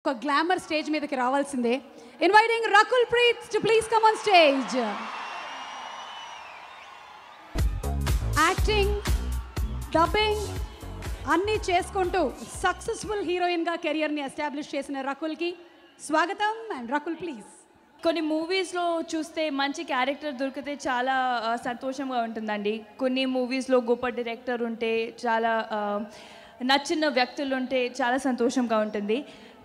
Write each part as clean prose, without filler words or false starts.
ఒక glamour stage మీదకి రావాల్సిందే. Inviting Rakul Preet to please come on stage. Acting, dubbing అన్నీ చేసుకుంటూ సక్సెస్ఫుల్ హీరోయిన్గా కెరియర్ని ఎస్టాబ్లిష్ చేసిన రకుల్కి స్వాగతం. And Rakul please. కొన్ని మూవీస్లో చూస్తే మంచి క్యారెక్టర్ దొరికితే చాలా సంతోషంగా ఉంటుందండి. కొన్ని మూవీస్లో గొప్ప డైరెక్టర్ ఉంటే, చాలా నచ్చిన వ్యక్తులు ఉంటే చాలా సంతోషంగా ఉంటుంది.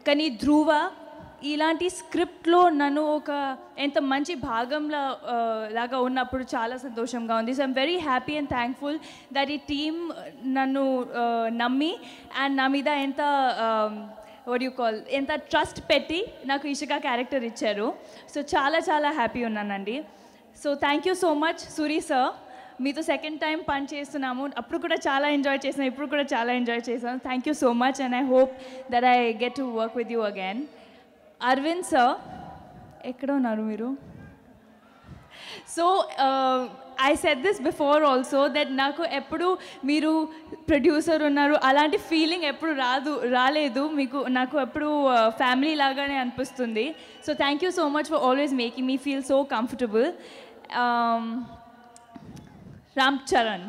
కానీ ధ్రువ ఇలాంటి స్క్రిప్ట్లో నన్ను ఒక ఎంత మంచి భాగంలో లాగా ఉన్నప్పుడు చాలా సంతోషంగా ఉంది. So I'm very happy and thankful that ఈ టీమ్ నన్ను నమ్మి అండ్ నా మీద ఎంత ట్రస్ట్ పెట్టి నాకు ఇషికా క్యారెక్టర్ ఇచ్చారు. సో చాలా చాలా హ్యాపీ ఉన్నానండి. So thank you so much Suri sir. మీతో సెకండ్ టైం పని చేస్తున్నాము. అప్పుడు కూడా చాలా ఎంజాయ్ చేసాను, ఇప్పుడు కూడా చాలా ఎంజాయ్ చేశాను. Thank you so much and I hope that I get to work with you again. Aravind sir, ఎక్కడ ఉన్నారు మీరు? So I said this before also that నాకు ఎప్పుడు మీరు ప్రొడ్యూసర్ ఉన్నారు అలాంటి ఫీలింగ్ ఎప్పుడు రాలేదు మీకు. నాకు ఎప్పుడు ఫ్యామిలీ లాగానే అనిపిస్తుంది. So thank you so much for always making me feel so comfortable. Ram Charan,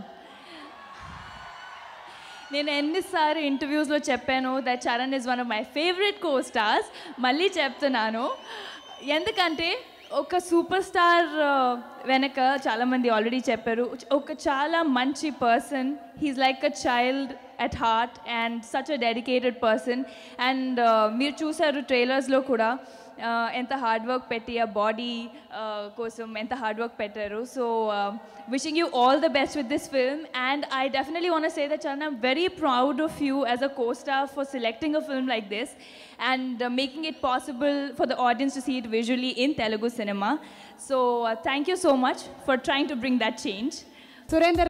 నేను ఎన్నిసార్లు ఇంటర్వ్యూస్లో చెప్పాను that Charan is one of my favourite co stars. మళ్ళీ చెప్తున్నాను, ఎందుకంటే ఒక సూపర్ స్టార్ వెనక చాలామంది ఆల్రెడీ చెప్పారు, ఒక చాలా మంచి person. He's like a child at heart and such a dedicated person. And మీరు చూసారు ట్రైలర్స్లో కూడా ఎంత హార్డ్ వర్క్ పెట్టి ఆ బాడీ కోసం ఎంత హార్డ్ వర్క్ పెట్టారు. So wishing you all the best with this film, and I definitely want to say that Charan, I'm very proud of you as a co-star for selecting a film like this and making it possible for the audience to see it visually in Telugu cinema. So thank you so much for trying to bring that change. Surender